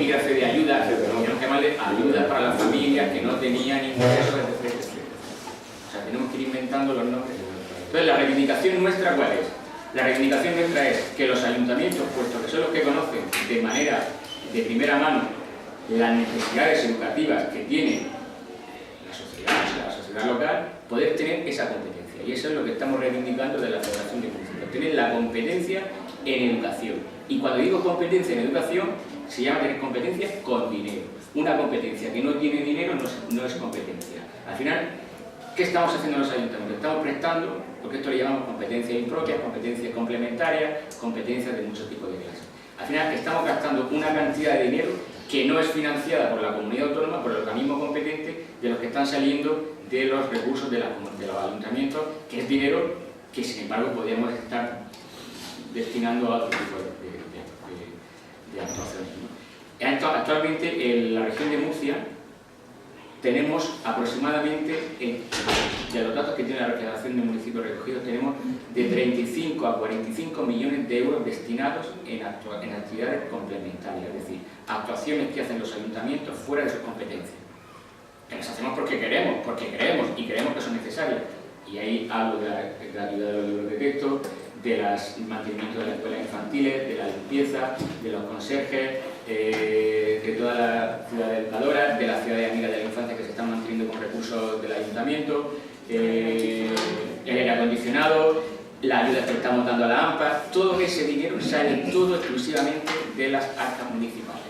epígrafe de ayuda, tenemos que llamarle ayuda para las familias que no tenían ingresos, etc. O sea, tenemos que ir inventando los nombres. Entonces, la reivindicación nuestra, ¿cuál es? La reivindicación nuestra es que los ayuntamientos, puesto que son los que conocen de manera de primera mano las necesidades educativas que tiene la sociedad local, poder tener esa competencia. Y eso es lo que estamos reivindicando de la Federación de Municipios, tener la competencia en educación. Y cuando digo competencia en educación, se llama tener competencia con dinero. Una competencia que no tiene dinero no es competencia. Al final, ¿qué estamos haciendo los ayuntamientos? Estamos prestando, porque esto le llamamos competencias impropias, competencias complementarias, competencias de muchos tipos de clases. Al final, estamos gastando una cantidad de dinero que no es financiada por la comunidad autónoma, por el organismo competente, de los que están saliendo de los recursos de los ayuntamientos, que es dinero que, sin embargo, podríamos estar destinando a otro tipo de actuaciones, ¿no? Actualmente, en la región de Murcia, tenemos aproximadamente, de los datos que tiene la Federación de Municipios recogidos, tenemos de 35 a 45 millones de euros destinados en actividades complementarias, es decir, actuaciones que hacen los ayuntamientos fuera de sus competencias. Que las hacemos porque queremos y creemos que son necesarias. Y ahí hablo de la ayuda de los libros de texto, del mantenimiento de las escuelas infantiles, de la limpieza, de los conserjes, de toda la ciudad educadora, de la ciudad de amigas de la infancia que se están manteniendo con recursos del ayuntamiento, el aire acondicionado, la ayuda que estamos dando a la AMPA. Todo ese dinero sale todo exclusivamente de las arcas municipales.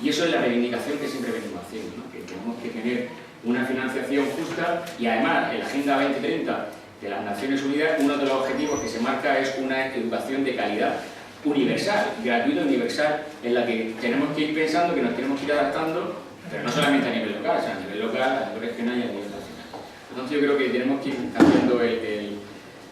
Y eso es la reivindicación que siempre venimos haciendo, ¿no? Que tenemos que tener una financiación justa y además en la Agenda 2030 de las Naciones Unidas, uno de los objetivos que se marca es una educación de calidad universal, gratuita y universal, en la que tenemos que ir pensando, que nos tenemos que ir adaptando, pero no solamente a nivel local, sino a nivel local, a nivel regional y a nivel nacional. Entonces yo creo que tenemos que ir cambiando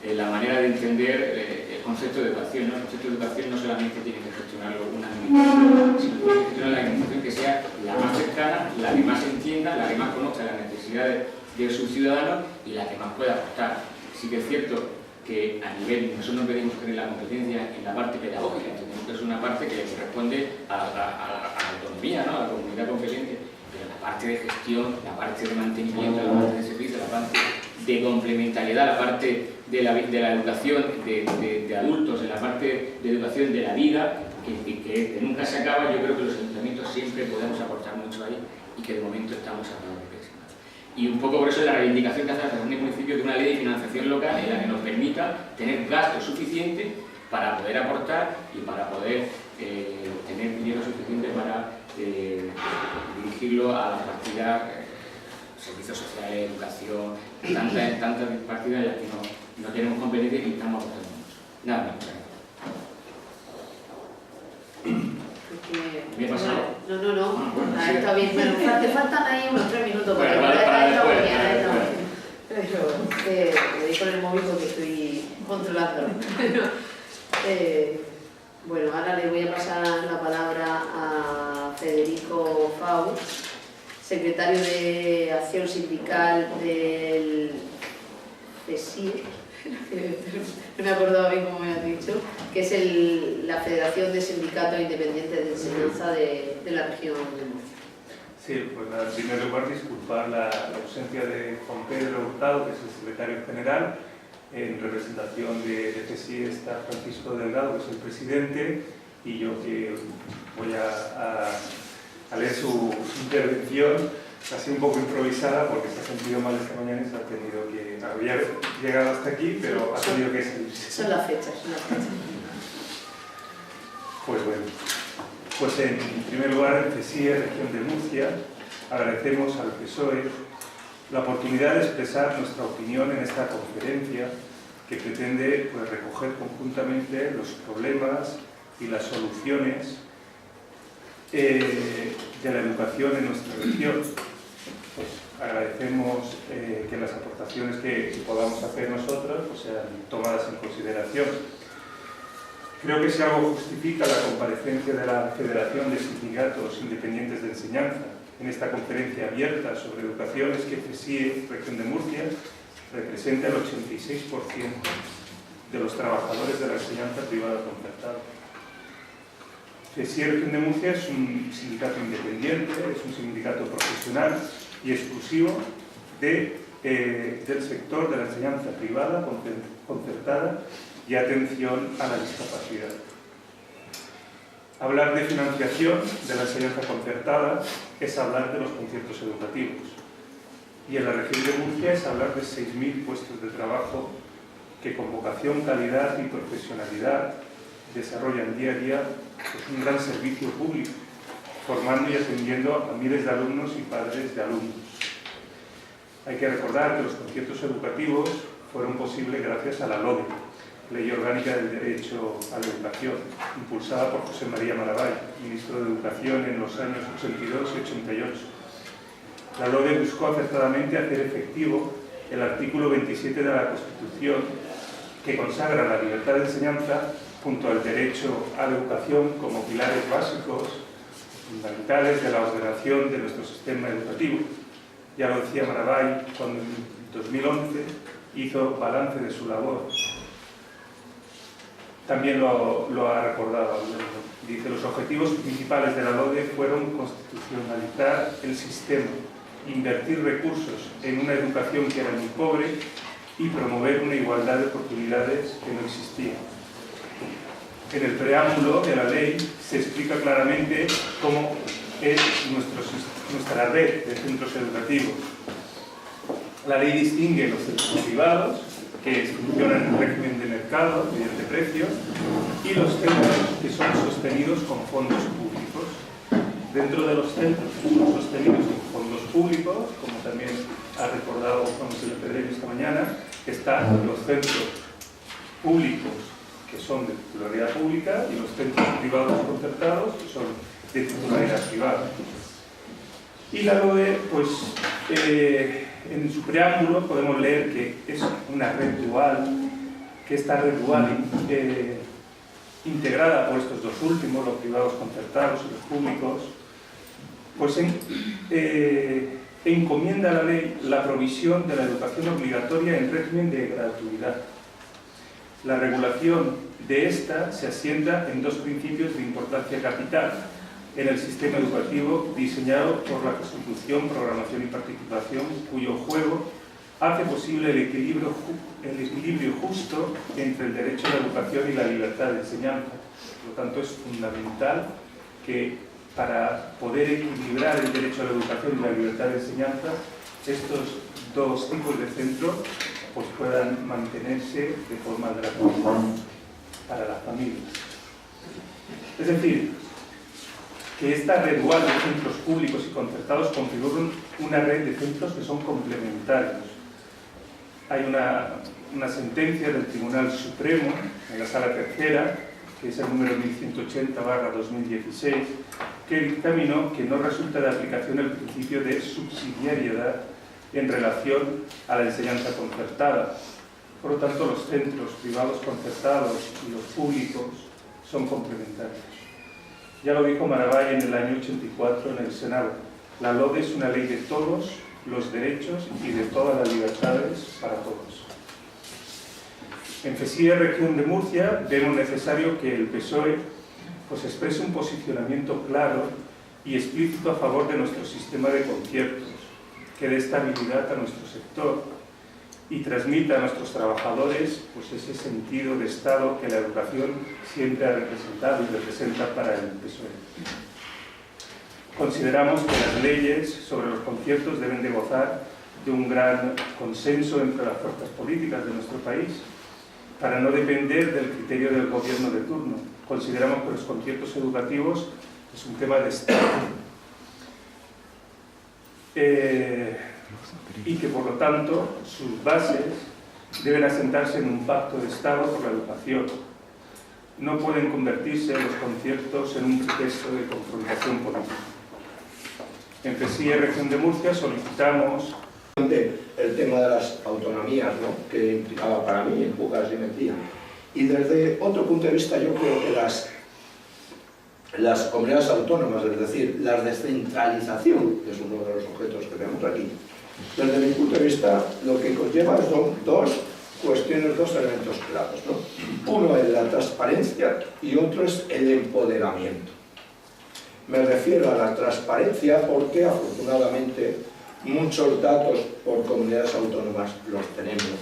la manera de entender el concepto de educación, ¿no? El concepto de educación no solamente tiene que gestionarlo una administración, sino que tiene que gestionar la administración que sea la más cercana, la que más entienda, la que más conozca las necesidades de sus ciudadanos y la que más pueda aportar. Sí que es cierto que a nivel, nosotros no pedimos tener la competencia en la parte pedagógica, entendemos que es una parte que corresponde a la autonomía, ¿no? A la comunidad competente, pero la parte de gestión, la parte de mantenimiento, la parte de servicio, la parte de complementariedad, la parte de la educación de adultos, en la parte de educación de la vida, que nunca se acaba. Yo creo que los ayuntamientos siempre podemos aportar mucho ahí y que de momento estamos a favor de eso. Y un poco por eso es la reivindicación que hace la Federación de Municipios de una ley de financiación local en la que nos permita tener gasto suficiente para poder aportar y para poder tener dinero suficiente para dirigirlo a las partidas, servicios sociales, educación, tantas partidas en las que no tenemos competencia y estamos aportando mucho. Nada más. ¿Me he pasado? No. Ah, está bien, pero te faltan ahí unos 3 minutos para después. Pero me di con el móvil porque estoy controlándolo. Bueno, ahora le voy a pasar la palabra a Federico Fau, secretario de Acción Sindical del FESIE, no me acordaba bien cómo me has dicho, que es la Federación de Sindicatos Independientes de Enseñanza de la región de Murcia. Sí, pues en primer lugar disculpar la ausencia de Juan Pedro Hurtado, que es el secretario general. En representación de FESIE está Francisco Delgado, que es el presidente, y yo que voy a leer su intervención, así un poco improvisada, porque se ha sentido mal esta mañana y se ha tenido que... Había llegado hasta aquí, pero ha tenido que salirse. Son las fechas. Pues bueno, pues en primer lugar, en FESIE, región de Murcia, agradecemos al PSOE la oportunidad de expresar nuestra opinión en esta conferencia que pretende recoger conjuntamente los problemas y las soluciones de la educación en nuestra región. Pues agradecemos que las aportaciones que podamos hacer nosotros sean tomadas en consideración. Creo que si algo justifica la comparecencia de la Federación de Sindicatos Independientes de Enseñanza en esta conferencia abierta sobre educación es que FESIE, región de Murcia, representa el 86% de los trabajadores de la enseñanza privada concertada. FESIE Región de Murcia es un sindicato independiente, es un sindicato profesional y exclusivo del sector de la enseñanza privada, concertada y atención a la discapacidad. Hablar de financiación de la enseñanza concertada es hablar de los conciertos educativos. Y en la región de Murcia es hablar de 6.000 puestos de trabajo que con vocación, calidad y profesionalidad desarrollan día a día un gran servicio público, formando y atendiendo a miles de alumnos y padres de alumnos. Hay que recordar que los conciertos educativos fueron posibles gracias a la LODE, Ley Orgánica del Derecho a la Educación, impulsada por José María Maravall, ministro de Educación en los años 82 y 88. La LODE buscó acertadamente hacer efectivo el artículo 27 de la Constitución, que consagra la libertad de enseñanza junto al derecho a la educación como pilares básicos, fundamentales de la ordenación de nuestro sistema educativo. Ya lo decía Maravall cuando en 2011 hizo balance de su labor. También lo ha recordado. Dice, los objetivos principales de la LODE fueron constitucionalizar el sistema, invertir recursos en una educación que era muy pobre y promover una igualdad de oportunidades que no existía. En el preámbulo de la ley se explica claramente cómo es nuestra red de centros educativos. La ley distingue los centros privados, que funcionan en régimen de mercado, mediante precios, y los centros que son sostenidos con fondos públicos. Dentro de los centros que son sostenidos con fondos públicos, como también ha recordado Juan José Pedreño esta mañana, están los centros públicos que son de titularidad pública y los centros privados concertados que son de titularidad privada. Y la LODE, pues, en su preámbulo podemos leer que es una red dual, que esta red dual integrada por estos dos últimos, los privados concertados y los públicos, pues encomienda a la ley la provisión de la educación obligatoria en régimen de gratuidad. La regulación de esta se asienta en dos principios de importancia capital en el sistema educativo diseñado por la Constitución, Programación y Participación, cuyo juego hace posible el equilibrio justo entre el derecho a la educación y la libertad de enseñanza. Por lo tanto, es fundamental que para poder equilibrar el derecho a la educación y la libertad de enseñanza, estos dos tipos de centros pues puedan mantenerse de forma gratuita para las familias. Es decir, que esta red dual de centros públicos y concertados configuran una red de centros que son complementarios. Hay una sentencia del Tribunal Supremo, en la Sala Tercera, que es el número 1180/2016, que dictaminó que no resulta de aplicación el principio de subsidiariedad en relación a la enseñanza concertada. Por lo tanto, los centros privados concertados y los públicos son complementarios. Ya lo dijo Maravall en el año 84 en el Senado. La LODE es una ley de todos los derechos y de todas las libertades para todos. En FESIE Región de Murcia vemos necesario que el PSOE pues, exprese un posicionamiento claro y explícito a favor de nuestro sistema de conciertos, que dé estabilidad a nuestro sector y transmita a nuestros trabajadores pues, ese sentido de Estado que la educación siempre ha representado y representa para el PSOE. Consideramos que las leyes sobre los conciertos deben de gozar de un gran consenso entre las fuerzas políticas de nuestro país para no depender del criterio del gobierno de turno. Consideramos que los conciertos educativos es un tema de Estado y que por lo tanto sus bases deben asentarse en un pacto de Estado por la educación. No pueden convertirse los conciertos en un pretexto de confrontación política. En FESIE Región de Murcia solicitamos el tema de las autonomías, ¿no?, que implicaba para mí en fugas y metía. Y desde otro punto de vista yo creo que las comunidades autónomas, es decir, la descentralización, que es uno de los objetos que tenemos aquí, desde mi punto de vista lo que conlleva son dos cuestiones, dos elementos claros, ¿no? Uno es la transparencia y otro es el empoderamiento. Me refiero a la transparencia porque afortunadamente muchos datos por comunidades autónomas los tenemos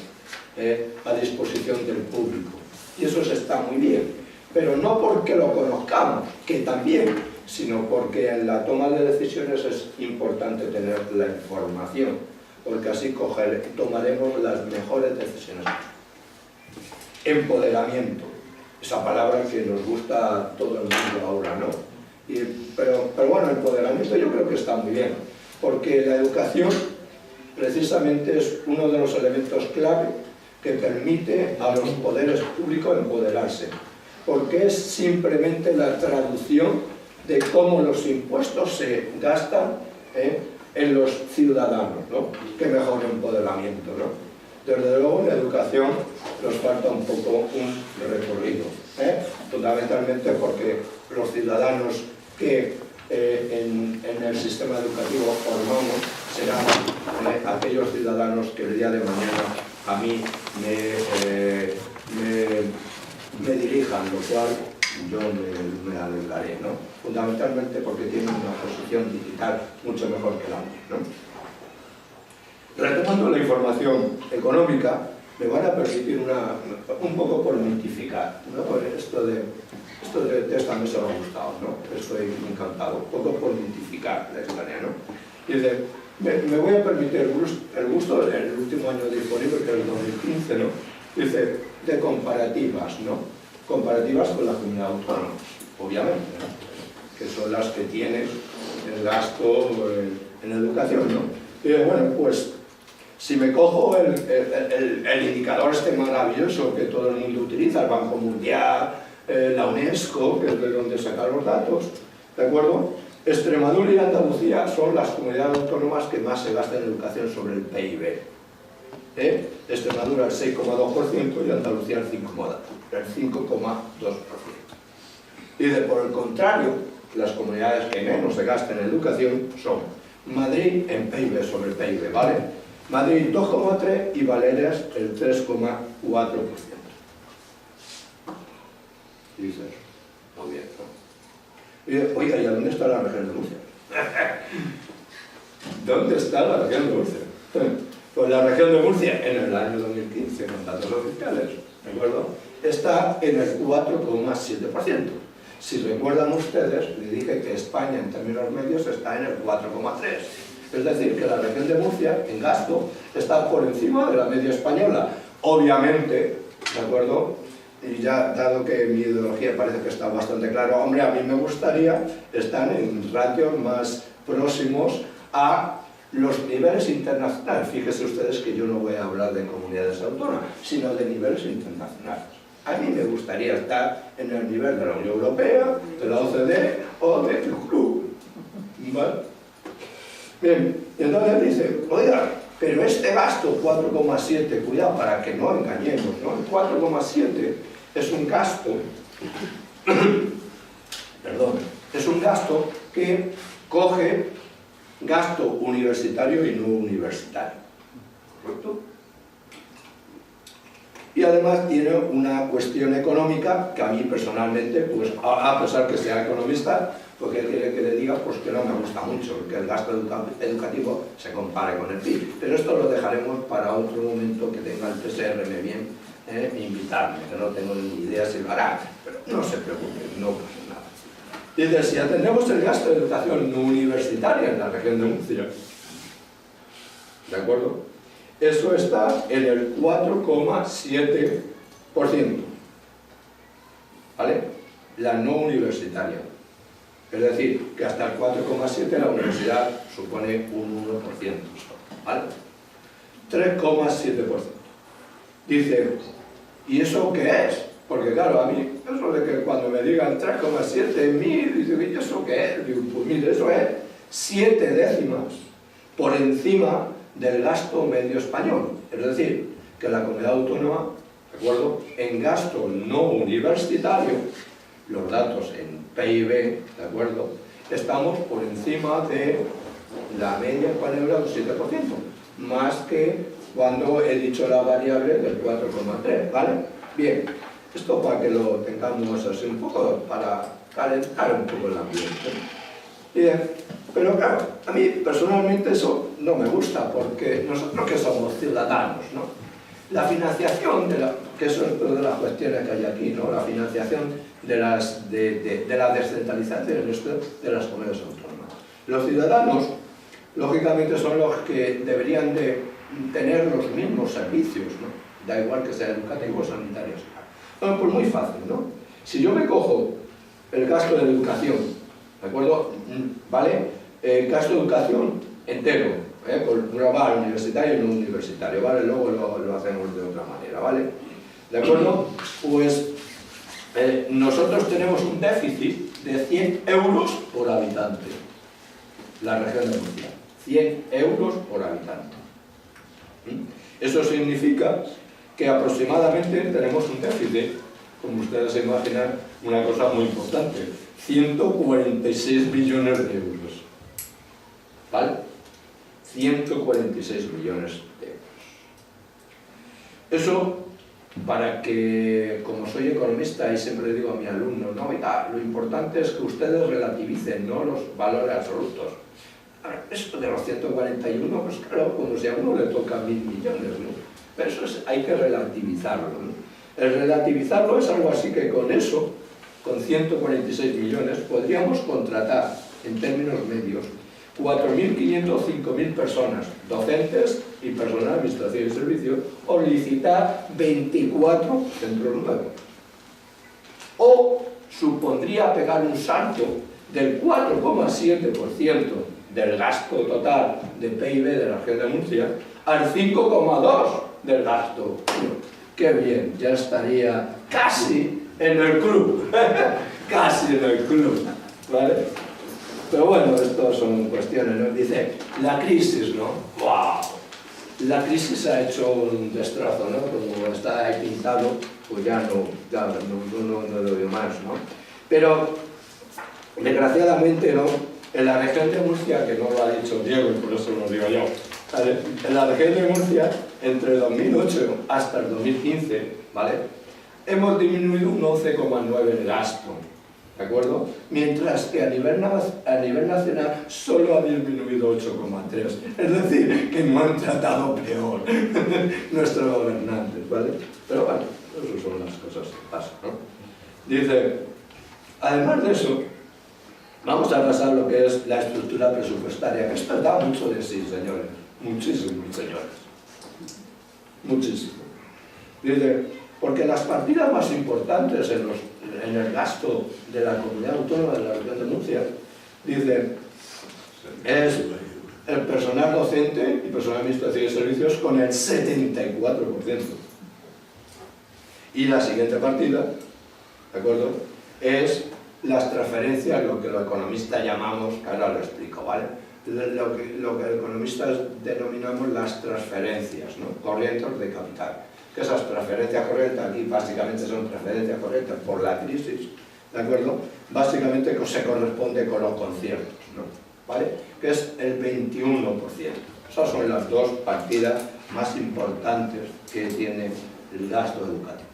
a disposición del público. Y eso está muy bien, pero no porque lo conozcamos, que también, sino porque en la toma de decisiones es importante tener la información, porque así tomaremos las mejores decisiones. Empoderamiento, esa palabra que nos gusta a todo el mundo ahora, ¿no? Pero bueno, empoderamiento yo creo que está muy bien, porque la educación precisamente es uno de los elementos clave que permite a los poderes públicos empoderarse, porque es simplemente la traducción de cómo los impuestos se gastan en los ciudadanos, ¿no? Qué mejor empoderamiento, ¿no? Desde luego en la educación nos falta un poco un recorrido, fundamentalmente porque los ciudadanos que en el sistema educativo formamos serán aquellos ciudadanos que el día de mañana a mí me dirijan, lo cual yo me alegraré, ¿no? Fundamentalmente porque tienen una posición digital mucho mejor que la mía, ¿no? Retomando la información económica, me van a permitir un poco por mitificar, ¿no? Esto de esta mesa me ha gustado, ¿no? Estoy encantado, un poco por mitificar la historia, ¿no? Y dice, me voy a permitir el gusto del último año disponible, que es el 2015, ¿no? Dice, de comparativas, ¿no? Comparativas con la comunidad autónoma, obviamente, ¿no? Que son las que tienen el gasto en educación, ¿no? Y bueno, pues si me cojo el indicador este maravilloso que todo el mundo utiliza, el Banco Mundial, la UNESCO, que es de donde sacan los datos, ¿de acuerdo? Extremadura y Andalucía son las comunidades autónomas que más se gastan en educación sobre el PIB. Extremadura el 6,2% y Andalucía el 5,2%. Y por el contrario, las comunidades que menos se gastan en educación son Madrid en PIB sobre el PIB, ¿vale? Madrid 2,3% y Baleares el 3,4%. Y dices, muy bien, ¿no? Y, oiga, ¿y a dónde está la región de Murcia? ¿Dónde está la región de Murcia? Pues la región de Murcia, en el año 2015, con datos oficiales, ¿de acuerdo?, está en el 4,7%. Si recuerdan ustedes, les dije que España en términos medios está en el 4,3%. Es decir, que la región de Murcia, en gasto, está por encima de la media española. Obviamente, ¿de acuerdo? Y ya, dado que mi ideología parece que está bastante claro, hombre, a mí me gustaría estar en ratios más próximos a los niveles internacionales. Fíjense ustedes que yo no voy a hablar de comunidades autónomas, sino de niveles internacionales. A mí me gustaría estar en el nivel de la Unión Europea, de la OCDE o del club. ¿Vale? Bien, entonces dice, oiga, pero este gasto 4,7, cuidado para que no engañemos, ¿no? El 4,7 es un gasto, perdón, es un gasto que coge gasto universitario y no universitario, ¿correcto? Y además tiene una cuestión económica que a mí personalmente, pues a pesar que sea economista, pues que quiere que le diga, pues que no me gusta mucho, que el gasto educativo se compare con el PIB. Pero esto lo dejaremos para otro momento que tenga el PSRM bien, invitarme, que no tengo ni idea si lo hará, pero no se preocupen, no pasa nada. Dice, si atendemos el gasto de educación no universitaria en la región de Murcia, ¿de acuerdo? Eso está en el 4,7%, ¿vale? La no universitaria. Es decir, que hasta el 4,7% la universidad supone un 1%, ¿vale? 3,7%. Dice, ¿y eso qué es? Porque claro, a mí, eso de que cuando me digan 3,7 mil, dice, ¿y eso qué es? Digo, pues mire, eso es 7 décimas por encima del gasto medio español. Es decir, que la comunidad autónoma, ¿de acuerdo?, en gasto no universitario, los datos en PIB, ¿de acuerdo?, estamos por encima de la media española del 7%, más que cuando he dicho la variable del 4,3, ¿vale? Bien, esto para que lo tengamos así un poco, para calentar un poco el ambiente. Pero claro, a mí personalmente eso no me gusta, porque nosotros que somos ciudadanos, ¿no? La financiación, que eso es una de las cuestiones que hay aquí, ¿no? La financiación de la descentralización de las comunidades autónomas. Los ciudadanos, lógicamente, son los que deberían de tener los mismos servicios, ¿no? Da igual que sea educativo o sanitario. Bueno, pues muy fácil, ¿no? Si yo me cojo el gasto de educación, ¿de acuerdo? ¿Vale? El gasto de educación entero, por global, universitario y no universitario, ¿vale? Luego lo hacemos de otra manera, ¿vale? ¿De acuerdo? Pues nosotros tenemos un déficit de 100 euros por habitante, la región de Murcia. 100 euros por habitante. Eso significa que aproximadamente tenemos un déficit, como ustedes se imaginan, una cosa muy importante, 146 millones de euros. ¿Vale? 146 millones de euros. Eso, para que, como soy economista y siempre digo a mi alumno, ¿no? Lo importante es que ustedes relativicen, ¿no?, los valores absolutos. Ahora, esto de los 141, pues claro, como si a uno le toca 1.000 millones, ¿no? Pero eso hay que relativizarlo, ¿no? El relativizarlo es algo así que con eso, con 146 millones, podríamos contratar, en términos medios, 4.500 o 5.000 personas, docentes y personal de administración y servicios, o licitar 24 centros nuevos. O supondría pegar un salto del 4,7% del gasto total de PIB de la región de Murcia al 5,2% del gasto. ¡Qué bien! Ya estaría casi en el club. Casi en el club. ¿Vale? Pero bueno, esto son cuestiones, ¿no? Dice, la crisis, ¿no? ¡Wow! La crisis ha hecho un destrozo, ¿no? Como está ahí pintado, pues ya no lo veo más, ¿no? Pero, desgraciadamente, ¿no? En la región de Murcia, que no lo ha dicho Diego, y por eso lo digo yo, ¿vale? En la región de Murcia, entre 2008 hasta el 2015, ¿vale?, hemos disminuido un 11,9% el gasto, ¿de acuerdo? Mientras que a nivel nacional solo ha disminuido 8,3%. Es decir, que no han tratado peor nuestros gobernantes, ¿vale? Pero bueno, esas son las cosas que pasan, ¿no? Dice, además de eso, vamos a pasar lo que es la estructura presupuestaria, que esto da mucho de sí, señores. Muchísimo, señores. Muchísimo. Dice, porque las partidas más importantes en el gasto de la comunidad autónoma de la región de Murcia, dice, es el personal docente y personal de administración y servicios con el 74%. Y la siguiente partida, ¿de acuerdo?, es las transferencias, lo que los economistas llamamos, que ahora lo explico, ¿vale?, lo que los economistas denominamos las transferencias, ¿no?, corrientes de capital. Que esas transferencias corrientes, aquí básicamente son transferencias corrientes por la crisis, ¿de acuerdo?, básicamente se corresponde con los conciertos, ¿no?, ¿vale?, que es el 21%. Esas son las dos partidas más importantes que tiene el gasto educativo.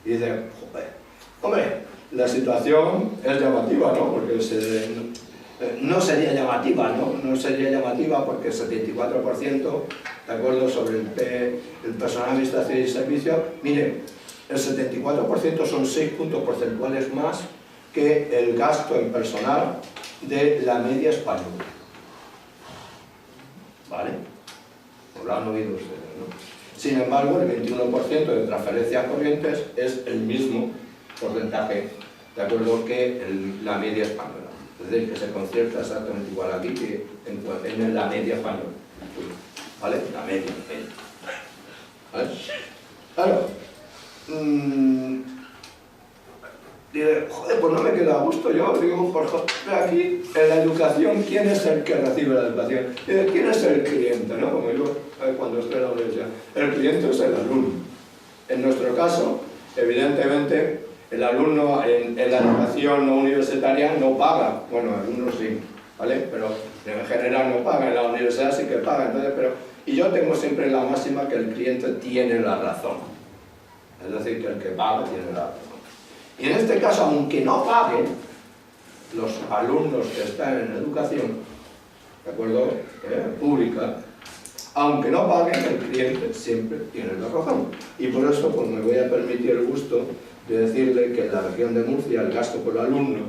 Y dice, joder, hombre, la situación es llamativa, ¿no?, porque no sería llamativa, ¿no? No sería llamativa porque el 74%, ¿de acuerdo?, sobre el personal de administración y servicios, mire, el 74% son 6 puntos porcentuales más que el gasto en personal de la media española. ¿Vale? Pues lo han oído ustedes, ¿no? Sin embargo, el 21% de transferencias corrientes es el mismo porcentaje, ¿de acuerdo?, que la media española. Es decir, que se concierta exactamente igual aquí que en la media española. ¿Vale? La media. ¿Vale? Claro. Diré, joder, pues no me queda a gusto. Yo digo, por joder, aquí en la educación, ¿quién es el que recibe la educación? ¿Quién es el cliente? ¿No? Como yo cuando estoy en la universidad. El cliente es el alumno. En nuestro caso, evidentemente, el alumno en la educación no universitaria no paga. Bueno, algunos sí, ¿vale? Pero en general no paga. En la universidad sí que paga. Entonces, y yo tengo siempre la máxima que el cliente tiene la razón. Es decir, que el que paga tiene la razón. Y en este caso, aunque no pague, los alumnos que están en educación, ¿de acuerdo? Pública, aunque no paguen, el cliente siempre tiene la razón. Y por eso pues, me voy a permitir el gusto de decirle que en la región de Murcia el gasto por alumno,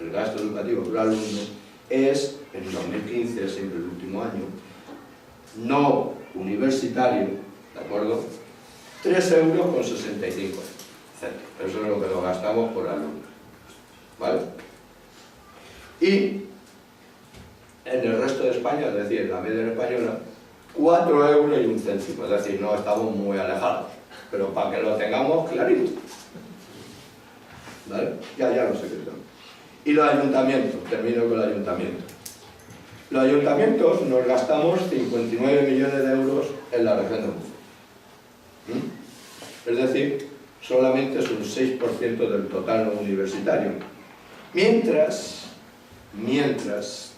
el gasto educativo por alumno, es, en 2015, siempre el último año, no universitario, ¿de acuerdo? 3,65 €. Eso es lo que nos gastamos por alumno, ¿vale? Y en el resto de España, es decir, en la media española, 4,01 €, es decir, no estamos muy alejados, pero para que lo tengamos clarito, ¿vale? Ya lo sé que son. Y los ayuntamientos, termino con el ayuntamiento. Los ayuntamientos nos gastamos 59 millones de euros en la región de Murcia. Es decir, solamente es un 6% del total no universitario. Mientras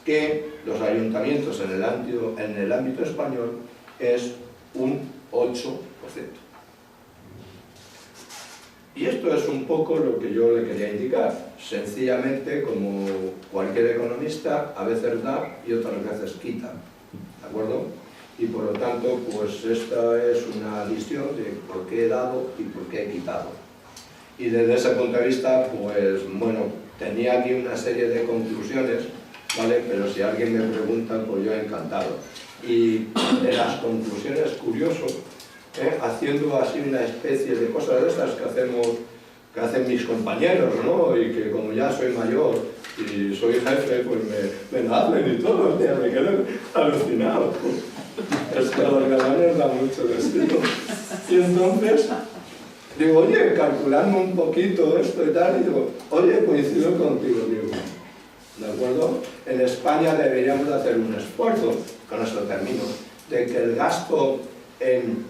que los ayuntamientos en el ámbito español es un 8%. Y esto es un poco lo que yo le quería indicar. Sencillamente, como cualquier economista, a veces da y otras veces quita, ¿de acuerdo? Y por lo tanto, pues esta es una visión de por qué he dado y por qué he quitado. Y desde ese punto de vista, pues bueno, tenía aquí una serie de conclusiones, ¿vale? Pero si alguien me pregunta, pues yo encantado. Y de las conclusiones, curioso, haciendo así una especie de cosas de estas que hacen mis compañeros, ¿no? Y que como ya soy mayor y soy jefe, pues me nacen y todo, me quedo alucinado. Es que a los galanes da mucho destino. Y entonces digo, oye, calculando un poquito esto y tal, y digo, oye, coincido contigo, digo, ¿de acuerdo? En España deberíamos hacer un esfuerzo, con esto termino, de que el gasto en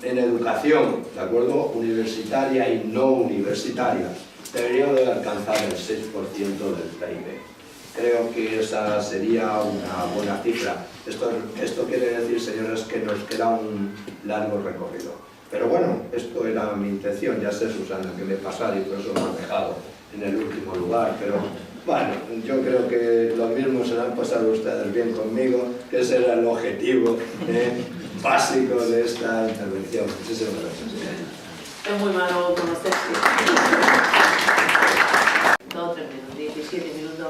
educación, ¿de acuerdo?, universitaria y no universitaria, deberíamos de alcanzar el 6% del PIB. Creo que esa sería una buena cifra. Esto quiere decir, señores, que nos queda un largo recorrido. Pero bueno, esto era mi intención, ya sé, Susana, que me pasara y por eso me han dejado en el último lugar, pero bueno, yo creo que lo mismo se lo han pasado ustedes bien conmigo, que ese era el objetivo básico de esta intervención. Muchísimas gracias. Es muy malo conocerse. 2 o 3 minutos, 17 minutos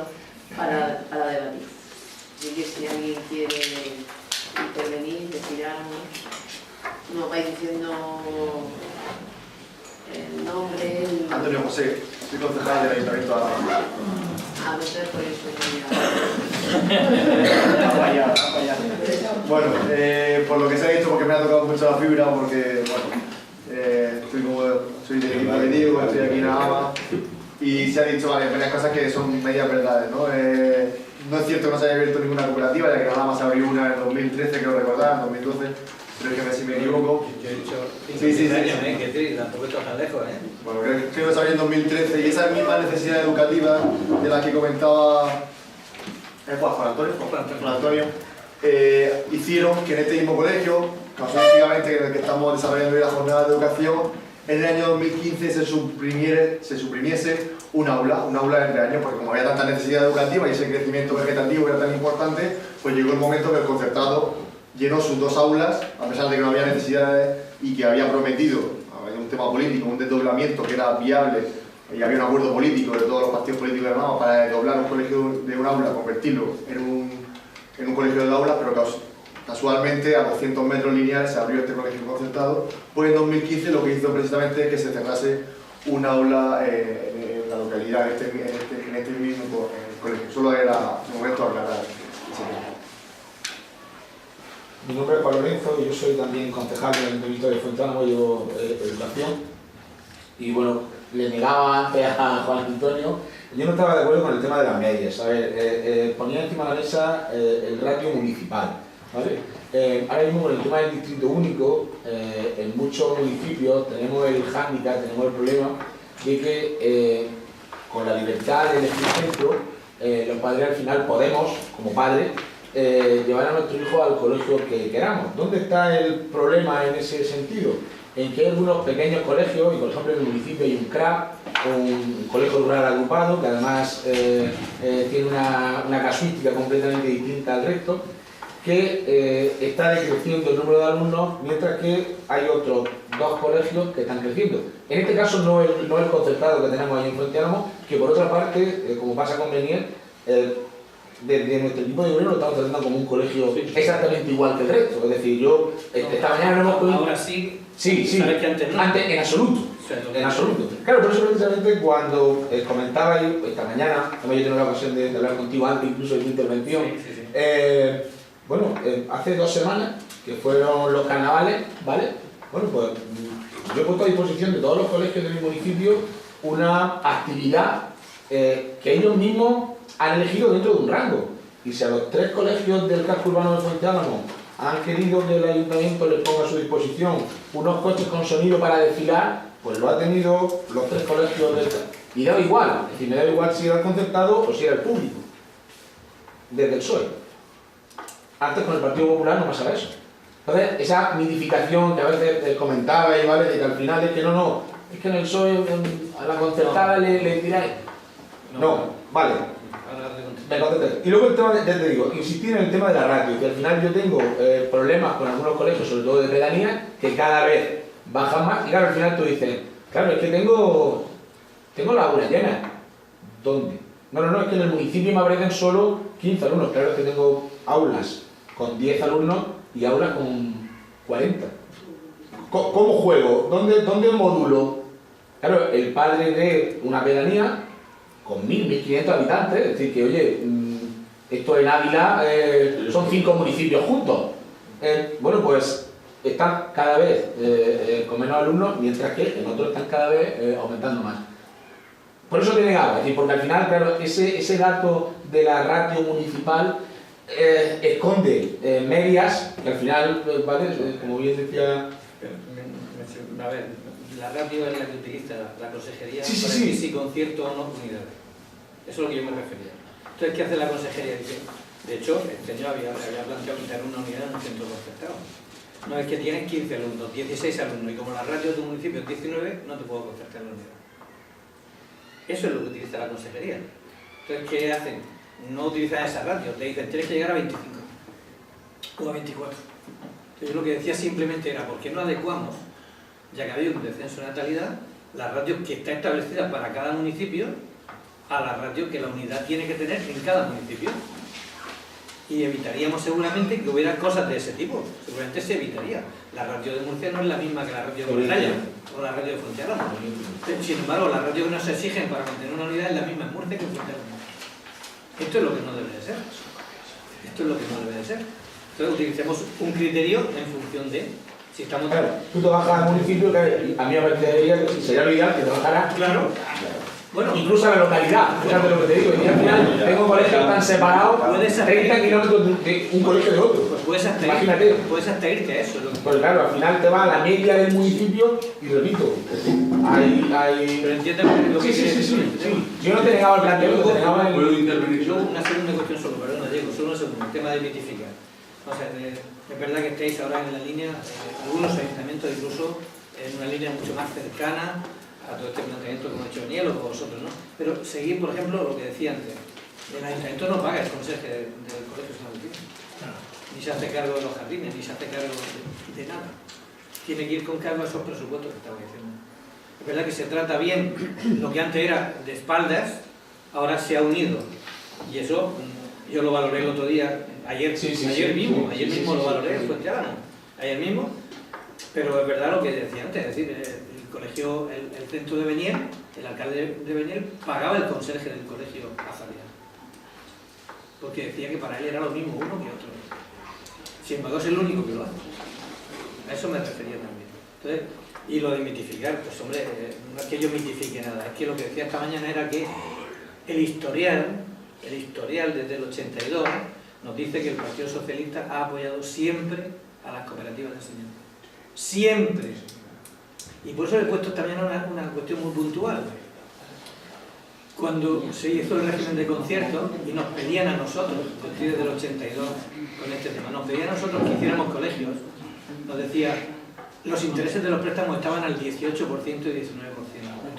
para debatir. Así que si alguien quiere intervenir, decir algo, nos vais diciendo el nombre. Antonio José, soy concejal del Ayuntamiento de Álava. A veces por eso Bueno, por lo que se ha dicho, porque me ha tocado mucho la fibra, porque bueno, soy del equipo de Diego, estoy aquí en Álava, y se ha dicho varias cosas que son medias verdades, ¿no? No es cierto que no se haya abierto ninguna cooperativa, ya que en Álava se abrió una en 2013, creo recordar, en 2012, pero es que si me equivoco. Yo he dicho Sí. años, que sí, tampoco está tan lejos, Bueno, creo que se abrió en 2013, y esa misma necesidad educativa de la que comentaba Juan Antonio, hicieron que en este mismo colegio, casualmente en el que estamos desarrollando hoy la jornada de educación, en el año 2015 se suprimiese un aula entre años, porque como había tanta necesidad educativa y ese crecimiento vegetativo era tan importante, pues llegó el momento que el concertado llenó sus 2 aulas, a pesar de que no había necesidades y que había prometido, había un tema político, un desdoblamiento que era viable, y había un acuerdo político de todos los partidos políticos de Álava para desdoblar un colegio de un aula, convertirlo en un colegio de aulas, pero casualmente a 200 metros lineales se abrió este colegio concertado. Pues en 2015 lo que hizo precisamente es que se cerrase un aula en la localidad, en este mismo colegio. Solo era un momento aclarar. Mi nombre es Pablo Lorenzo y yo soy también concejal del Ayuntamiento de Fuenteálamo, llevo educación. Y bueno, le negaba antes a Juan Antonio, yo no estaba de acuerdo con el tema de las medias. A ver, ponía encima de la mesa el ratio municipal, ¿vale? Ahora mismo con el tema del distrito único, en muchos municipios tenemos el hándicap, tenemos el problema de que con la libertad de elegir centro, los padres al final podemos, como padres, llevar a nuestro hijo al colegio que queramos. ¿Dónde está el problema en ese sentido? En que hay algunos pequeños colegios, y por ejemplo en el municipio hay un CRAP, un colegio rural agrupado, que además tiene una casuística completamente distinta al resto, que está decreciendo el número de alumnos, mientras que hay otros 2 colegios que están creciendo. En este caso no el concertado que tenemos ahí en Fuente Álamo, que por otra parte, como pasa con Beniel, desde nuestro equipo de gobierno lo estamos tratando como un colegio exactamente igual que el resto. Es decir, yo esta mañana no hemos podido... Ahora sí, sí, sabes que antes no. Antes en absoluto. En absoluto. Claro, por eso precisamente cuando comentaba yo esta mañana, como yo he tenido la ocasión de hablar contigo antes incluso de tu intervención, bueno, hace 2 semanas, que fueron los carnavales, ¿vale? Bueno, pues yo he puesto a disposición de todos los colegios de mi municipio una actividad que ellos mismos han elegido dentro de un rango. Y si a los 3 colegios del casco urbano de Fuente Álamo han querido que el ayuntamiento les ponga a su disposición unos coches con sonido para desfilar, pues lo ha tenido los 3 colegios del casco. Y da igual, es decir, me da igual si era el concertado o si era el público, desde el PSOE. Antes con el Partido Popular no pasaba eso. Entonces, esa mitificación que a veces comentaba y vale, de que al final es que no, es que en el PSOE a la concertada le tiráis. No, vale. Me contesté. Y luego el tema, ya te digo, insistir en el tema de la ratio, que al final yo tengo problemas con algunos colegios, sobre todo de pedanía, que cada vez bajan más, y claro, al final tú dices, claro, es que tengo la aula llena. ¿Dónde? No, es que en el municipio me aparecen solo 15 alumnos, claro, es que tengo aulas con 10 alumnos y aulas con 40. ¿Cómo juego? ¿Dónde modulo? Claro, el padre de una pedanía con 1.500 habitantes, es decir, que oye, esto en Ávila son 5 municipios juntos. Bueno, pues están cada vez con menos alumnos, mientras que en otros están cada vez aumentando más. Por eso te negaba, es decir, porque al final, claro, ese dato de la ratio municipal esconde medias que al final, ¿vale? Como bien decía... A ver, la ratio es la que utiliza la consejería Sí, para sí. decir si concierto o no unidades. Eso es lo que yo me refería. Entonces, ¿qué hace la consejería? Dice, de hecho, el señor había planteado quitar una unidad en un centro concertado. No es que tienes 15 alumnos, 16 alumnos, y como la ratio de tu municipio es 19, no te puedo concertar la unidad. Eso es lo que utiliza la consejería. Entonces, ¿qué hacen? No utilizan esa ratio, te dicen, tienes que llegar a 25 o a 24. Entonces, lo que decía simplemente era, ¿por qué no adecuamos, ya que había un descenso de natalidad, la ratio que está establecida para cada municipio a la ratio que la unidad tiene que tener en cada municipio? Y evitaríamos seguramente que hubiera cosas de ese tipo, seguramente se evitaría. La ratio de Murcia no es la misma que la ratio de Morella o la ratio de Fuente Álamo. Sin embargo, la ratio que nos exigen para mantener una unidad es la misma en Murcia que en Fuente Álamo. Esto es lo que no debe de ser. Esto es lo que no debe de ser. Entonces utilicemos un criterio en función de si estamos... Claro, tú te bajas al municipio, que a mí me parecería que sería lo ideal que te bajaras. Claro. Bueno, Incluso a la localidad, fíjate lo que te digo, y al final tengo colegios tan separados, 30 kilómetros de un colegio de otro. pues puedes hasta Imagínate. puedes hasta irte a eso. Pues claro, al final te va a la media del municipio y repito, hay... Pero entiendes lo que Sí. Yo no te negaba el planteamiento, te negaba el... ¿Puedo intervenir yo? Una segunda cuestión solo, perdón, Diego, solo una segunda, el tema de mitificar. O sea, es verdad que estáis ahora en la línea, algunos ayuntamientos incluso en una línea mucho más cercana a todo este planteamiento como ha hecho Beniel o vosotros, ¿no? Pero seguir, por ejemplo, lo que decía antes, el ayuntamiento no paga el conserje del colegio San Agustín, ni se hace cargo de los jardines, ni se hace cargo de nada. Tiene que ir con cargo a esos presupuestos que estaba diciendo. Es verdad que se trata bien, lo que antes era de espaldas, ahora se ha unido. Y eso, yo lo valoré el otro día, ayer mismo lo valoré en Fuente Álamo, ayer mismo, pero es verdad lo que decía antes, es decir, el colegio, el centro de Beniel, el alcalde de Beniel pagaba el conserje del colegio Azalea, porque decía que para él era lo mismo uno que otro. Sin embargo, es el único que lo hace. A eso me refería también. Entonces, y lo de mitificar, pues hombre, no es que yo mitifique nada, es que lo que decía esta mañana era que el historial desde el 82 nos dice que el Partido Socialista ha apoyado siempre a las cooperativas de enseñanza. Siempre. Y por eso le he puesto también una cuestión muy puntual. Cuando se hizo el régimen de concierto y nos pedían a nosotros, desde el 82 con este tema, nos pedían a nosotros que hiciéramos colegios, nos decía, los intereses de los préstamos estaban al 18% y 19%.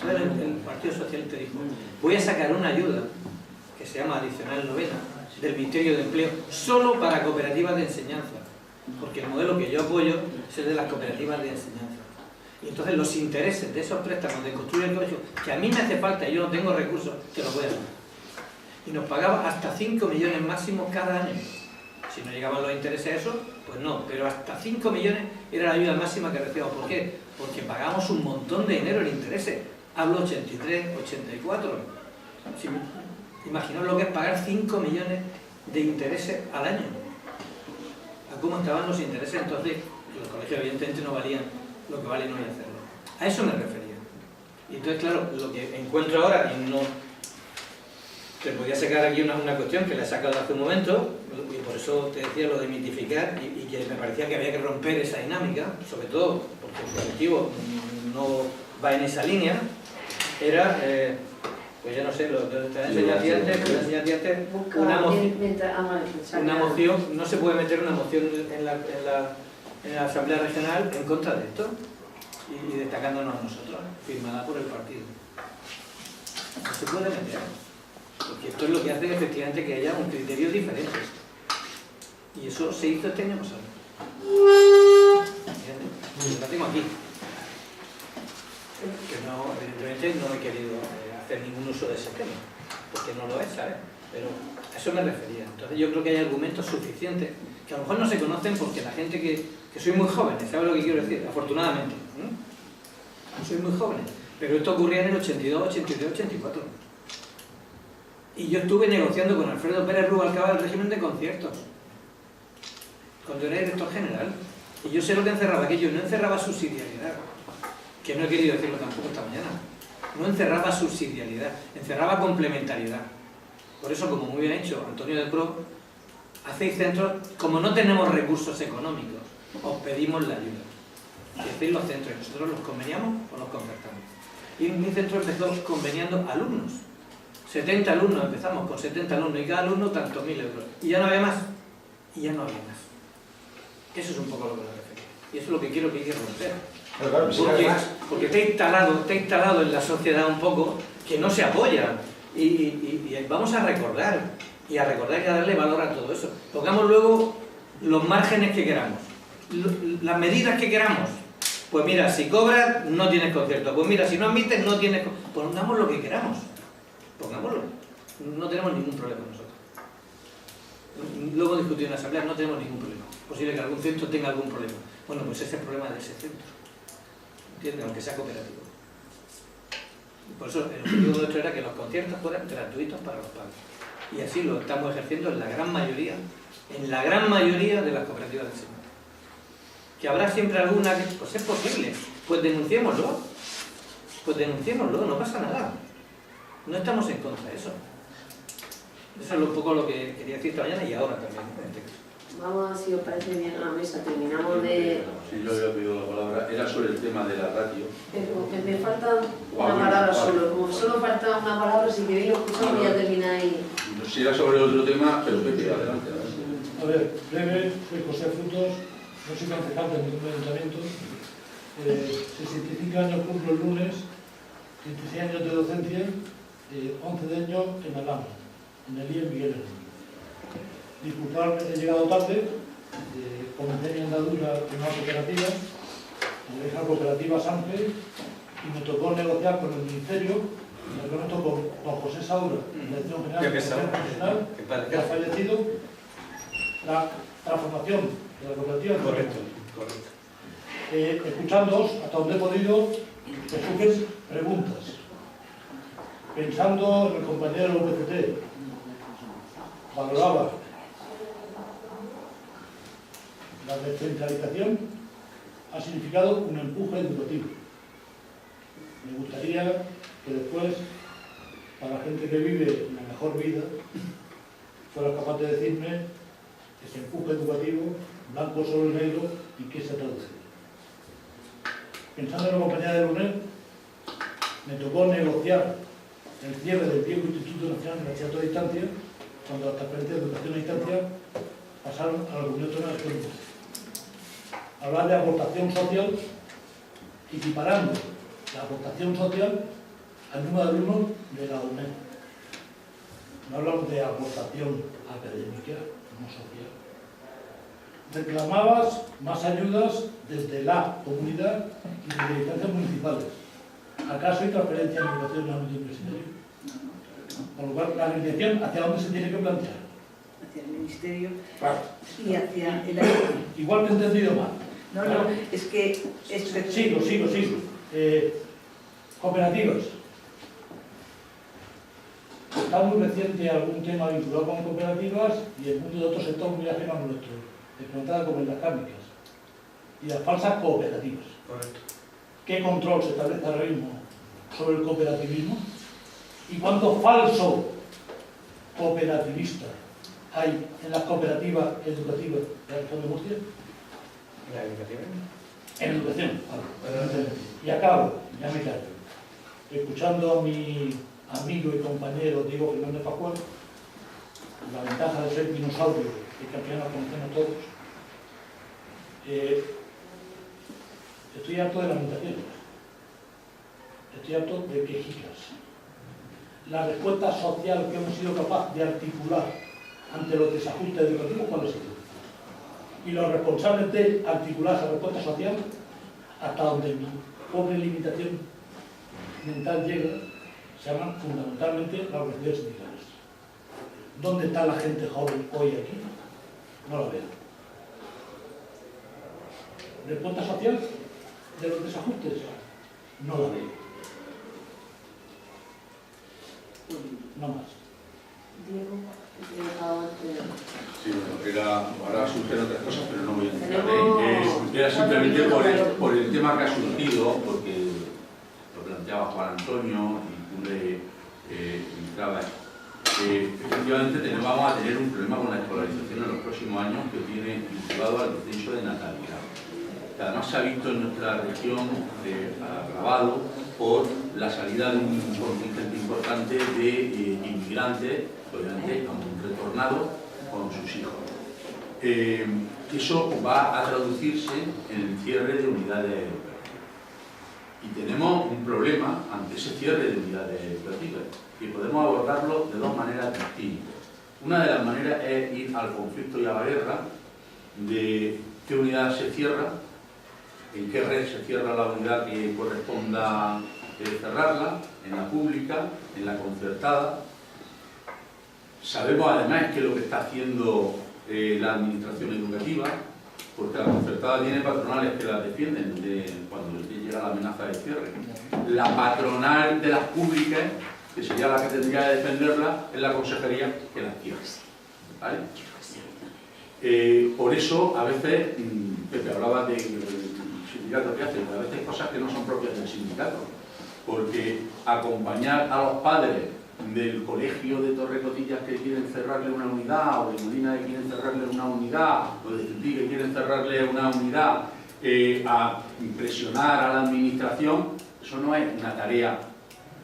Entonces el Partido Socialista dijo, voy a sacar una ayuda que se llama adicional novena del Ministerio de Empleo solo para cooperativas de enseñanza, porque el modelo que yo apoyo es el de las cooperativas de enseñanza. Y entonces los intereses de esos préstamos de construir el colegio, que a mí me hace falta y yo no tengo recursos, te los voy a dar. Y nos pagaba hasta 5 millones máximo cada año. Si no llegaban los intereses a eso, pues no, pero hasta 5 millones era la ayuda máxima que recibíamos. ¿Por qué? Porque pagamos un montón de dinero en intereses. Hablo 83, 84. Si, imaginaos lo que es pagar 5 millones de intereses al año. ¿A cómo estaban los intereses? Entonces, los colegios evidentemente no valían lo que vale no hacerlo. A eso me refería. Y entonces, claro, lo que encuentro ahora, y no te podía sacar aquí una cuestión que la he sacado hace un momento, y por eso te decía lo de mitificar, y que me parecía que había que romper esa dinámica, sobre todo porque el colectivo no va en esa línea, era, pues ya no sé, lo que te enseñaste antes, una moción, no se puede meter una moción en la Asamblea Regional en contra de esto, y destacándonos a nosotros, firmada por el partido. No se puede meter. Porque esto es lo que hace efectivamente que haya un criterio diferente. Y eso se hizo este año pasado. Lo tengo aquí. Que no, evidentemente no he querido hacer ningún uso de ese tema. Porque no lo es, ¿sabes? Pero a eso me refería. Entonces yo creo que hay argumentos suficientes que a lo mejor no se conocen porque la gente que soy muy jóvenes, ¿sabes lo que quiero decir? Afortunadamente. Soy muy jóvenes. Pero esto ocurría en el 82, 83, 84. Y yo estuve negociando con Alfredo Pérez Rubalcaba el régimen de conciertos, cuando era director general. Y yo sé lo que encerraba aquello, no encerraba subsidiariedad, que no he querido decirlo tampoco esta mañana. No encerraba subsidiariedad, encerraba complementariedad. Por eso, como muy bien ha hecho Antonio de Pro, hacéis centros, como no tenemos recursos económicos, os pedimos la ayuda. Y hacéis los centros, nosotros los conveniamos o los concertamos. Y mi centro empezó conveniando alumnos. 70 alumnos, empezamos con 70 alumnos y cada alumno tantos 1.000 euros. Y ya no había más. Y ya no había más. Eso es un poco lo que me refiero. Y eso es lo que quiero que hay que romper. Porque está instalado en la sociedad un poco que no se apoya. Y vamos a recordar. Y a recordar que darle valor a todo eso. Pongamos luego los márgenes que queramos. Las medidas que queramos. Pues mira, si cobras, no tienes concierto. Pues mira, si no admites, no tienes... Pongamos lo que queramos. Pongámoslo. No tenemos ningún problema nosotros. Lo hemos discutido en la Asamblea, no tenemos ningún problema. Es posible que algún centro tenga algún problema. Bueno, pues ese es el problema de ese centro. ¿Entiendes? Aunque sea cooperativo. Por eso el objetivo nuestro era que los conciertos fueran gratuitos para los padres. Y así lo estamos ejerciendo en la gran mayoría de las cooperativas de enseñanza. Que habrá siempre alguna que, pues es posible. Pues denunciémoslo, no pasa nada. No estamos en contra de eso. Eso es un poco lo que quería decir esta mañana y ahora también. Vamos a ver si os parece bien a la mesa. Terminamos de... Sí, yo había pedido la palabra. Era sobre el tema de la ratio. Pero me falta una palabra solo. Como solo falta una palabra, si queréis lo escuchamos y ya termináis. Si era sobre otro tema, pero Pepe, adelante. A ver, breve, soy José Frutos, no soy concejal del ningún ayuntamiento. 65 años cumplo el lunes, 26 años de docencia, 11 de años en Alhama, en el IEM Miguel Hernández. Disculpad, he llegado tarde, comencé mi andadura en una cooperativa, en la cooperativa Sanfe, y me tocó negociar con el Ministerio, me conecto con José Saura, la Dirección General de Educación Profesional, que ha fallecido, la transformación de la cooperativa. Correcto. Escuchándoos, hasta donde he podido, me surgen preguntas. Pensando en el compañero del UPCT, valoraba la descentralización ha significado un empuje educativo. Me gustaría que después, para la gente que vive la mejor vida, fuera capaz de decirme ese empuje educativo, blanco sobre negro, y qué se traduce. Pensando en la compañía de UNED, me tocó negociar el cierre del viejo Instituto Nacional de Bachillerato a Distancia, cuando las transferencias de educación a distancia pasaron a la Comunidad Autónoma de España. Hablar de aportación social, equiparando la aportación social al número de alumnos de la UNED. No hablamos de aportación académica, no social. Reclamabas más ayudas desde la comunidad y desde instancias municipales. ¿Acaso hay transferencia de educación en el ámbito universitario? Con lo cual, la organización, ¿hacia dónde se tiene que plantear? Hacia el ministerio Claro. y hacia el... Igual te he entendido mal. No, Claro. no, es que... Sigo. Cooperativas. Está muy reciente algún tema vinculado con cooperativas y el mundo de otro sector muy ajeno a nuestro, explotada como en las cárnicas. Y las falsas cooperativas. Correcto. ¿Qué control se establece ahora mismo sobre el cooperativismo? ¿Y cuánto falso cooperativista hay en las cooperativas educativas de la región de Murcia? ¿La educación? En educación, vale. Y acabo, ya me callo, escuchando a mi amigo y compañero Diego Fernández Pascual, la ventaja de ser dinosaurio, que al final nos conocemos todos, estoy harto de lamentaciones, estoy harto de quejitas. La respuesta social que hemos sido capaces de articular ante los desajustes educativos, ¿cuál ha sido? Y los responsables de articular esa respuesta social, hasta donde mi pobre limitación mental llega, se llaman fundamentalmente las organizaciones sindicales. ¿Dónde está la gente joven hoy aquí? No la veo. ¿Respuesta social de los desajustes? No la veo. No más. Diego, Sí, bueno, ahora surgen otras cosas, pero no voy a entrar. Tenemos Era simplemente 4 minutos por el tema que ha surgido, porque lo planteaba Juan Antonio y tú le entrabas. Efectivamente vamos a tener un problema con la escolarización en los próximos años que tiene vinculado al descenso de natalidad. Que además se ha visto en nuestra región agravado por la salida de un contingente importante de inmigrantes, obviamente han retornado con sus hijos. Eso va a traducirse en el cierre de unidades educativas. Y tenemos un problema ante ese cierre de unidades educativas, y podemos abordarlo de dos maneras distintas. Una de las maneras es ir al conflicto y a la guerra de qué unidad se cierra, en qué red se cierra la unidad que corresponda cerrarla, en la pública, en la concertada. Sabemos además que lo que está haciendo la administración educativa, porque la concertada tiene patronales que la defienden cuando les llega la amenaza de cierre. La patronal de las públicas, que sería la que tendría que defenderla, es la consejería que las cierra. ¿Vale? Por eso, a veces, Pepe hablaba del sindicato que hace, a veces cosas que no son propias del sindicato, porque acompañar a los padres del colegio de Torrecotillas que quieren cerrarle una unidad, o de Molina que quieren cerrarle una unidad, o de Cintí que quieren cerrarle una unidad, a presionar a la administración, eso no es una tarea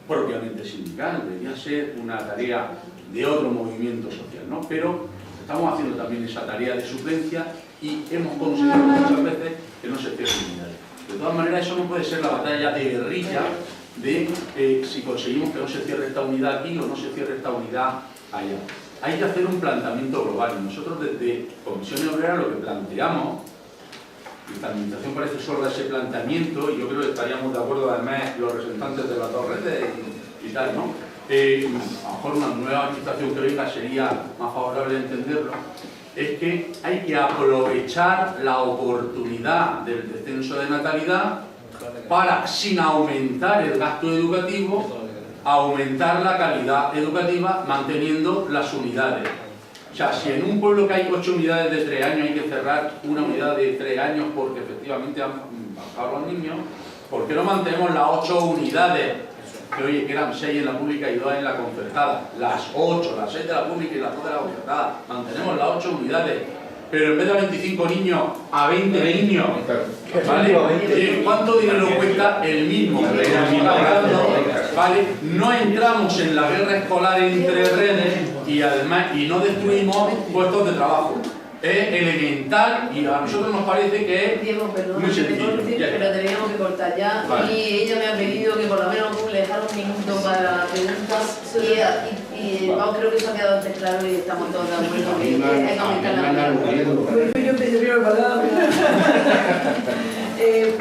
propiamente sindical, debería ser una tarea de otro movimiento social, ¿no? Pero estamos haciendo también esa tarea de suplencia y hemos conseguido muchas veces que no se cierren unidades. De todas maneras, eso no puede ser la batalla de guerrilla de si conseguimos que no se cierre esta unidad aquí o no se cierre esta unidad allá. Hay que hacer un planteamiento global y nosotros desde Comisiones Obreras lo que planteamos, y esta administración parece sorda a ese planteamiento, y yo creo que estaríamos de acuerdo además los representantes de las dos redes y tal, ¿no? A lo mejor una nueva administración que venga sería más favorable entenderlo, es que hay que aprovechar la oportunidad del descenso de natalidad para, sin aumentar el gasto educativo, aumentar la calidad educativa manteniendo las unidades. O sea, si en un pueblo que hay 8 unidades de 3 años hay que cerrar una unidad de 3 años porque efectivamente han bajado los niños, ¿por qué no mantenemos las 8 unidades? Que oye, que eran 6 en la pública y 2 en la concertada. Las 8, las 6 de la pública y las 2 de la concertada. Mantenemos las 8 unidades. Pero en vez de 25 niños, a 20 niños. ¿Vale? ¿Cuánto dinero cuesta el mismo? ¿Vale? No entramos en la guerra escolar entre redes y además no destruimos puestos de trabajo. es elemental y a nosotros nos parece que es Diego, perdón, muy sencillo. pero teníamos que cortar ya. Vale. Y ella me ha pedido que por lo menos le dejara un minuto para preguntas. Y vamos, creo que eso ha quedado antes claro y estamos todos de acuerdo. Que hay que aumentar la Yo pedí primero la palabra.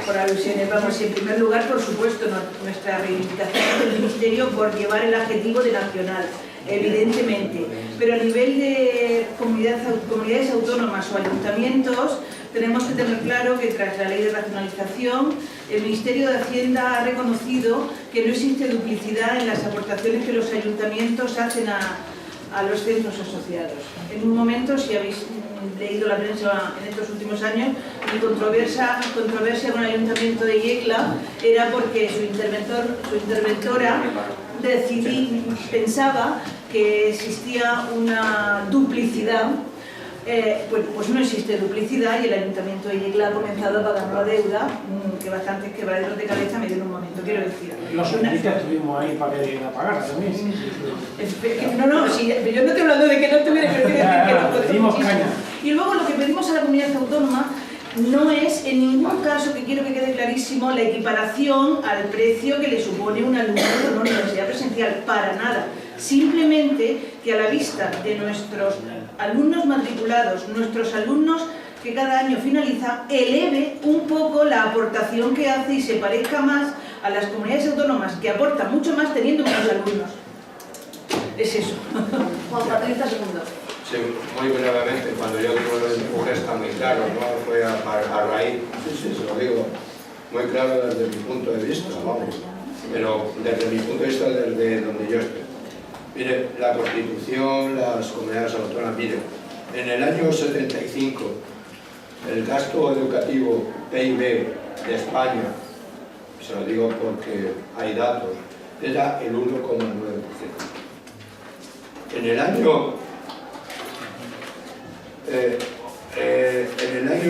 Por alusiones, vamos, en primer lugar, por supuesto, nuestra reivindicación del Ministerio por llevar el adjetivo de nacional, evidentemente, pero a nivel de comunidades autónomas o ayuntamientos, tenemos que tener claro que tras la ley de racionalización, el Ministerio de Hacienda ha reconocido que no existe duplicidad en las aportaciones que los ayuntamientos hacen a los centros asociados. En un momento, si habéis leído la prensa en estos últimos años, mi controversia con el Ayuntamiento de Yecla era porque su interventora pensaba que existía una duplicidad. Pues no existe duplicidad y el Ayuntamiento de Yecla ha comenzado a pagar una deuda que bastantes quebraderos de cabeza me dio en un momento, quiero decir. Los servicios estuvimos ahí para que la pagara también. No, sí, yo no estoy hablando de que no tuviera que decir que nos costó pedimos muchísimo. caña. Y luego lo que pedimos a la comunidad autónoma no es en ningún caso, que quiero que quede clarísimo, la equiparación al precio que le supone un alumno en una universidad presencial, para nada. Simplemente que a la vista de nuestros alumnos matriculados, nuestros alumnos que cada año finalizan, eleve un poco la aportación que hace y se parezca más a las comunidades autónomas que aportan mucho más teniendo menos alumnos. Es eso. Juan, 30 segundos. Sí, muy brevemente, cuando yo digo lo del empuje está muy claro, ¿no? Fue a raíz, sí, se lo digo, muy claro desde mi punto de vista, vamos, pero desde mi punto de vista, desde donde yo estoy. Mire, la Constitución, las comunidades autónomas, mire, en el año 75, el gasto educativo PIB de España, se lo digo porque hay datos, era el 1,9%. En el año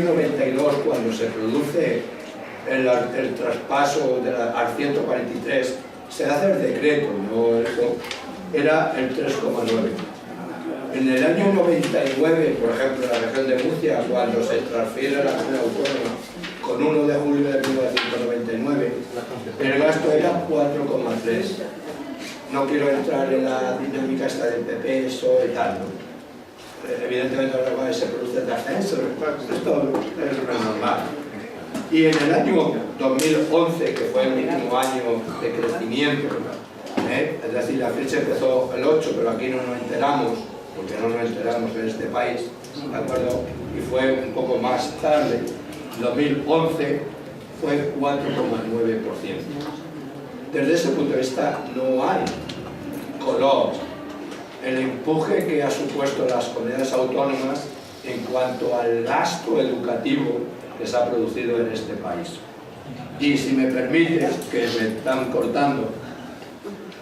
92, cuando se produce el traspaso al 143, se hace el decreto, no eso, era el 3,9. En el año 99, por ejemplo, en la región de Murcia, cuando se transfiere a la comunidad autónoma, con 1 de julio de 1999, el gasto era 4,3. No quiero entrar en la dinámica esta del PP, eso y tal, ¿no? Evidentemente ahora se produce el ascenso, esto es normal. Y en el año 2011, que fue el último año de crecimiento, es decir, la fecha empezó el 8, pero aquí no nos enteramos, porque no nos enteramos en este país, ¿de acuerdo? Y fue un poco más tarde, 2011 fue 4,9%. Desde ese punto de vista no hay color el empuje que ha supuesto las comunidades autónomas en cuanto al gasto educativo que se ha producido en este país. Y si me permite, que me están cortando,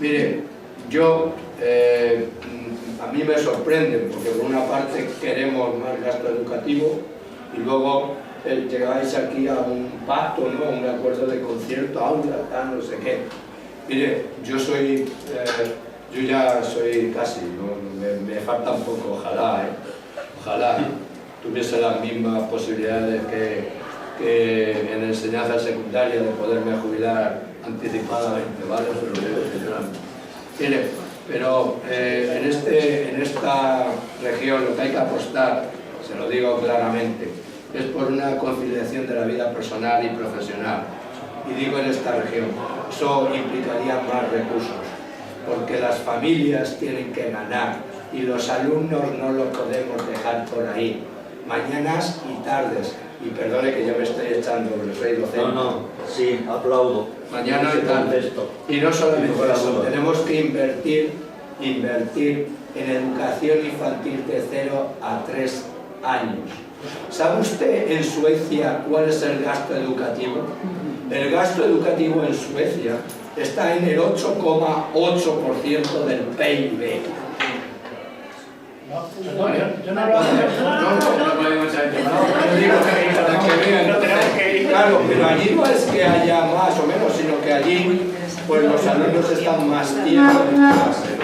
mire, yo, a mí me sorprende, porque por una parte queremos más gasto educativo y luego llegáis aquí a un pacto, ¿no? Un acuerdo de concierto, aula, tal, no sé qué. Mire, yo ya soy casi, ¿no? me falta un poco, ojalá tuviese las mismas posibilidades que en enseñanza secundaria de poderme jubilar anticipadamente, ¿vale? Mire, pero en esta región lo que hay que apostar, se lo digo claramente, es por una conciliación de la vida personal y profesional. Y digo en esta región, eso implicaría más recursos, porque las familias tienen que ganar y los alumnos no los podemos dejar por ahí, mañanas y tardes. Y perdone que yo me estoy echando, porque soy docente. No, sí, aplaudo. Mañana y tardes. Y no solamente eso, tenemos que invertir en educación infantil de 0 a 3 años. ¿Sabe usted en Suecia cuál es el gasto educativo? El gasto educativo en Suecia está en el 8,8% del PIB. Claro, pero allí no es que haya más o menos, sino que allí pues los alumnos están más tiempo en clase.